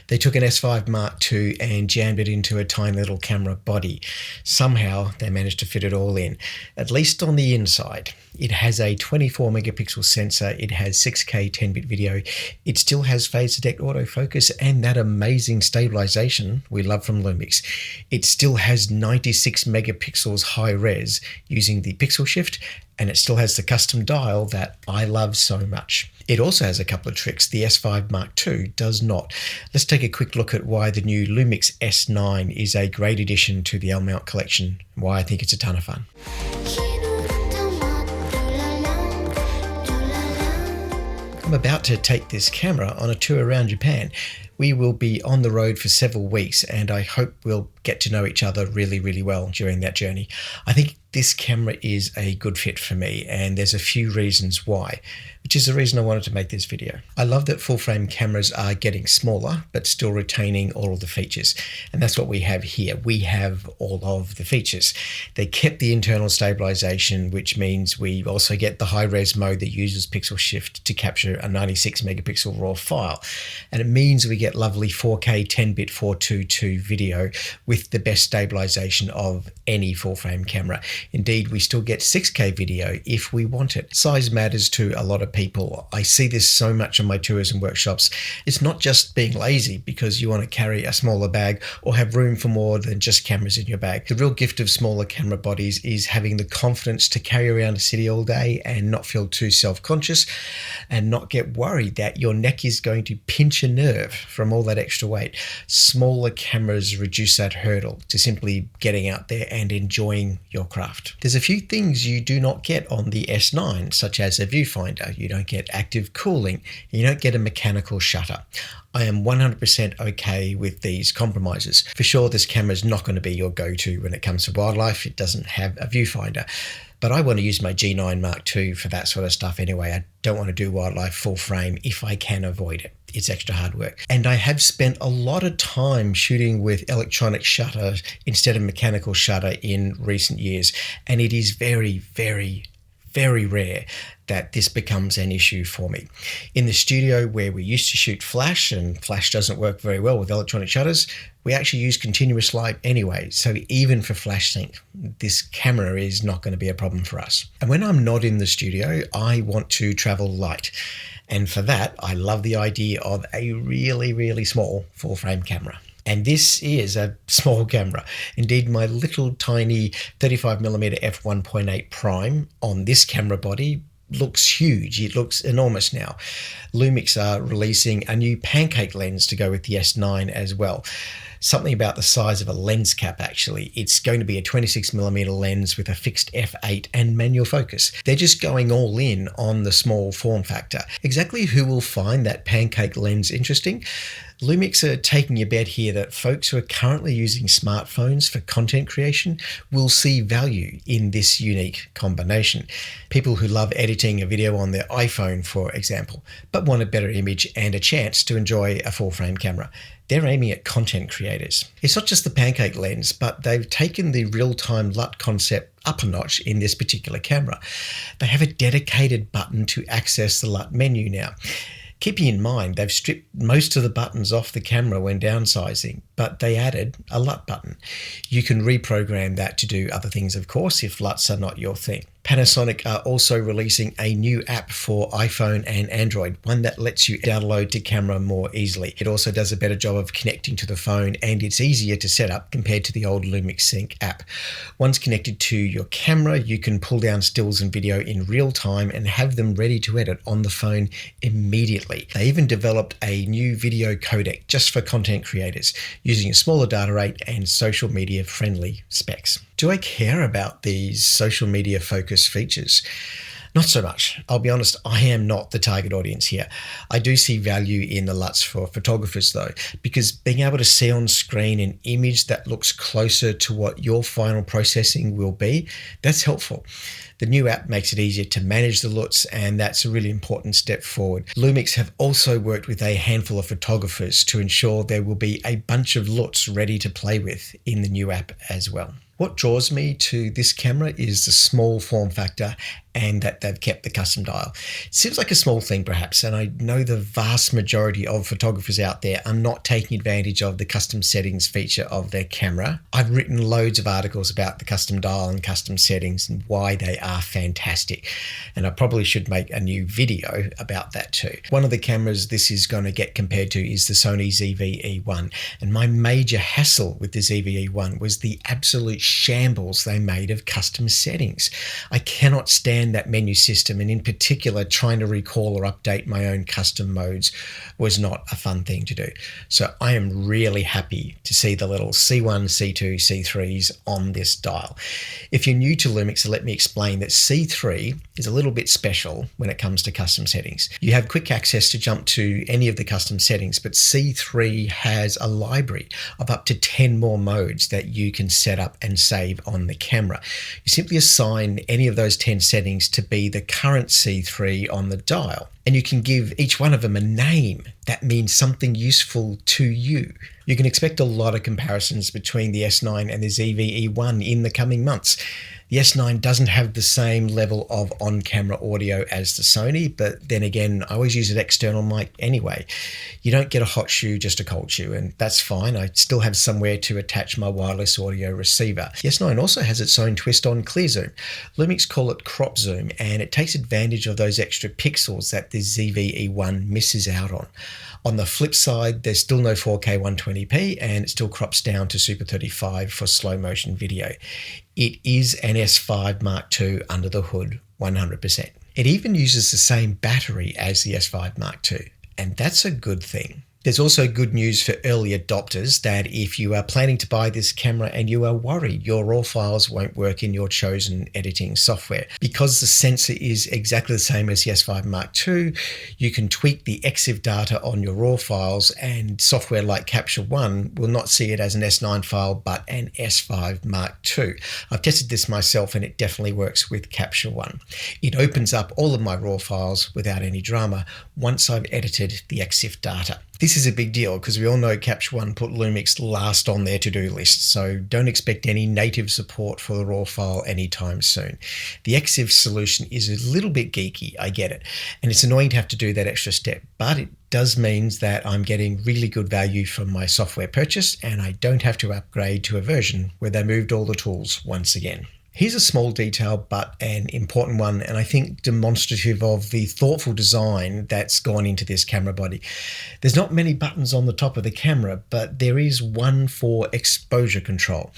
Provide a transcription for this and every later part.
They took an S5 Mark II and jammed it into a tiny little camera body. Somehow they managed to fit it all in, at least on the inside. It has a 24 megapixel sensor, it has 6K 10-bit video, it still has phase detect autofocus and that amazing stabilization we love from Lumix. It still has 96 megapixels high res using the pixel shift, and it still has the custom dial that I love so much. It also has a couple of tricks the S5 Mark II does not. Let's take a quick look at why the new LUMIX S9 is a great addition to the L-mount collection, and why I think it's a ton of fun. I'm about to take this camera on a tour around Japan. We will be on the road for several weeks, and I hope we'll get to know each other really, really well during that journey. I think this camera is a good fit for me, and there's a few reasons why, which is the reason I wanted to make this video. I love that full frame cameras are getting smaller, but still retaining all of the features. And that's what we have here. We have all of the features. They kept the internal stabilization, which means we also get the high res mode that uses pixel shift to capture a 96 megapixel raw file. And it means we get lovely 4K 10-bit 422 video with the best stabilization of any full frame camera. Indeed, we still get 6K video if we want it. Size matters to a lot of people. I see this so much on my tours and workshops. It's not just being lazy because you want to carry a smaller bag or have room for more than just cameras in your bag. The real gift of smaller camera bodies is having the confidence to carry around a city all day and not feel too self-conscious and not get worried that your neck is going to pinch a nerve from all that extra weight. Smaller cameras reduce that hurdle to simply getting out there and enjoying your craft. There's a few things you do not get on the S9, such as a viewfinder. You don't get active cooling. You don't get a mechanical shutter. I am 100% okay with these compromises. For sure, this camera is not going to be your go-to when it comes to wildlife. It doesn't have a viewfinder. But I want to use my G9 Mark II for that sort of stuff anyway. I don't want to do wildlife full frame if I can avoid it. It's extra hard work. And I have spent a lot of time shooting with electronic shutter instead of mechanical shutter in recent years. And it is very, very, very rare that this becomes an issue for me. In the studio where we used to shoot flash, and flash doesn't work very well with electronic shutters, we actually use continuous light anyway. So even for flash sync, this camera is not going to be a problem for us. And when I'm not in the studio, I want to travel light. And for that, I love the idea of a really, really small full frame camera. And this is a small camera. Indeed, my little tiny 35mm f1.8 prime on this camera body looks huge. It looks enormous now. Lumix are releasing a new pancake lens to go with the S9 as well. Something about the size of a lens cap, actually. It's going to be a 26mm lens with a fixed f8 and manual focus. They're just going all in on the small form factor. Exactly who will find that pancake lens interesting? Lumix are taking a bet here that folks who are currently using smartphones for content creation will see value in this unique combination. People who love editing a video on their iPhone, for example, but want a better image and a chance to enjoy a full-frame camera. They're aiming at content creators. It's not just the pancake lens, but they've taken the real-time LUT concept up a notch in this particular camera. They have a dedicated button to access the LUT menu now. Keeping in mind, they've stripped most of the buttons off the camera when downsizing, but they added a LUT button. You can reprogram that to do other things, of course, if LUTs are not your thing. Panasonic are also releasing a new app for iPhone and Android, one that lets you download to camera more easily. It also does a better job of connecting to the phone, and it's easier to set up compared to the old LUMIX Sync app. Once connected to your camera, you can pull down stills and video in real time and have them ready to edit on the phone immediately. They even developed a new video codec just for content creators, using a smaller data rate and social media friendly specs. Do I care about these social media focused features? Not so much. I'll be honest, I am not the target audience here. I do see value in the LUTs for photographers though, because being able to see on screen an image that looks closer to what your final processing will be, that's helpful. The new app makes it easier to manage the LUTs, and that's a really important step forward. Lumix have also worked with a handful of photographers to ensure there will be a bunch of LUTs ready to play with in the new app as well. What draws me to this camera is the small form factor and that they've kept the custom dial. It seems like a small thing perhaps, and I know the vast majority of photographers out there are not taking advantage of the custom settings feature of their camera. I've written loads of articles about the custom dial and custom settings and why they are fantastic, and I probably should make a new video about that too. One of the cameras this is going to get compared to is the Sony ZV-E1, and my major hassle with the ZV-E1 was the absolute shambles they made of custom settings. I cannot stand that menu system, and in particular trying to recall or update my own custom modes was not a fun thing to do. So I am really happy to see the little C1, C2, C3s on this dial. If you're new to LUMIX, let me explain that C3 is a little bit special when it comes to custom settings. You have quick access to jump to any of the custom settings, but C3 has a library of up to 10 more modes that you can set up and save on the camera. You simply assign any of those 10 settings to be the current C3 on the dial, and you can give each one of them a name that means something useful to you. You can expect a lot of comparisons between the S9 and the ZV-E1 in the coming months. The S9 doesn't have the same level of on-camera audio as the Sony, but then again, I always use an external mic anyway. You don't get a hot shoe, just a cold shoe, and that's fine. I still have somewhere to attach my wireless audio receiver. The S9 also has its own twist on clear zoom. Lumix call it crop zoom, and it takes advantage of those extra pixels that the ZV-E1 misses out on. On the flip side, there's still no 4K 120p, and it still crops down to Super 35 for slow motion video. It is an S5 Mark II under the hood, 100%. It even uses the same battery as the S5 Mark II, and that's a good thing. There's also good news for early adopters that if you are planning to buy this camera and you are worried your RAW files won't work in your chosen editing software, because the sensor is exactly the same as the S5 Mark II, you can tweak the EXIF data on your RAW files, and software like Capture One will not see it as an S9 file but an S5 Mark II. I've tested this myself and it definitely works with Capture One. It opens up all of my RAW files without any drama once I've edited the EXIF data. This is a big deal because we all know Capture One put LUMIX last on their to-do list, so don't expect any native support for the RAW file anytime soon. The EXIF solution is a little bit geeky, I get it, and it's annoying to have to do that extra step, but it does mean that I'm getting really good value from my software purchase, and I don't have to upgrade to a version where they moved all the tools once again. Here's a small detail, but an important one, and I think demonstrative of the thoughtful design that's gone into this camera body. There's not many buttons on the top of the camera, but there is one for exposure control.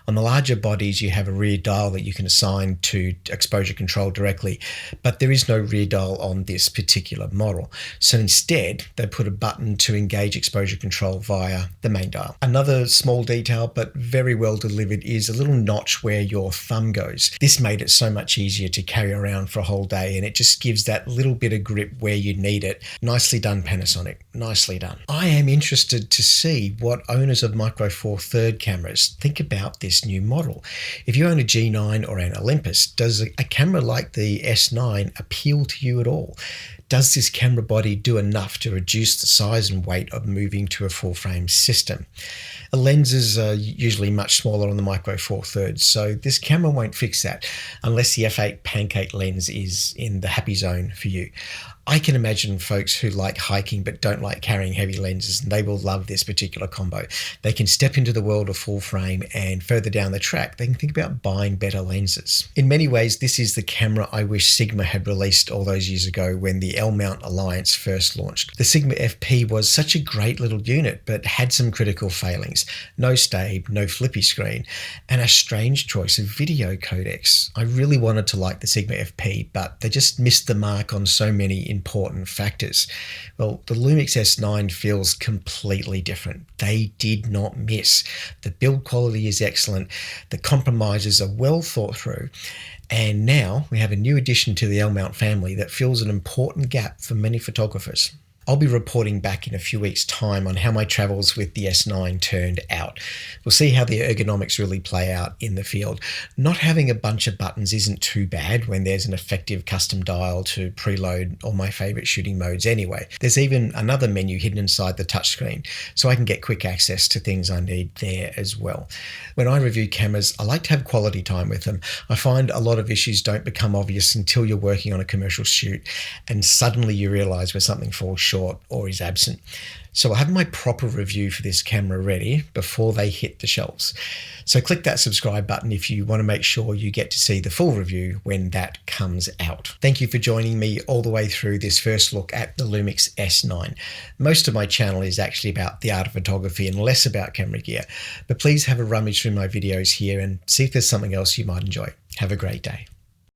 On the larger bodies, you have a rear dial that you can assign to exposure control directly, but there is no rear dial on this particular model. So instead, they put a button to engage exposure control via the main dial. Another small detail, but very well delivered, is a little notch where your thumb goes. This made it so much easier to carry around for a whole day, and it just gives that little bit of grip where you need it. Nicely done, Panasonic. Nicely done. I am interested to see what owners of Micro Four Third cameras think about this new model. If you own a G9 or an Olympus, does a camera like the S9 appeal to you at all? Does this camera body do enough to reduce the size and weight of moving to a full frame system? The lenses are usually much smaller on the Micro Four Thirds, so this camera won't fix that unless the f8 pancake lens is in the happy zone for you. I can imagine folks who like hiking but don't like carrying heavy lenses, and they will love this particular combo. They can step into the world of full frame, and further down the track, they can think about buying better lenses. In many ways, this is the camera I wish Sigma had released all those years ago when the L-mount Alliance first launched. The Sigma FP was such a great little unit, but had some critical failings. No stabe, no flippy screen, and a strange choice of video codecs. I really wanted to like the Sigma FP, but they just missed the mark on so many important factors. Well, the LUMIX S9 feels completely different. They did not miss. The build quality is excellent. The compromises are well thought through. And now we have a new addition to the L-mount family that fills an important gap for many photographers. I'll be reporting back in a few weeks' time on how my travels with the S9 turned out. We'll see how the ergonomics really play out in the field. Not having a bunch of buttons isn't too bad when there's an effective custom dial to preload all my favorite shooting modes anyway. There's even another menu hidden inside the touchscreen, so I can get quick access to things I need there as well. When I review cameras, I like to have quality time with them. I find a lot of issues don't become obvious until you're working on a commercial shoot and suddenly you realize where something falls short or is absent. So I'll have my proper review for this camera ready before they hit the shelves. So click that subscribe button if you want to make sure you get to see the full review when that comes out. Thank you for joining me all the way through this first look at the LUMIX S9. Most of my channel is actually about the art of photography and less about camera gear, but please have a rummage through my videos here and see if there's something else you might enjoy. Have a great day.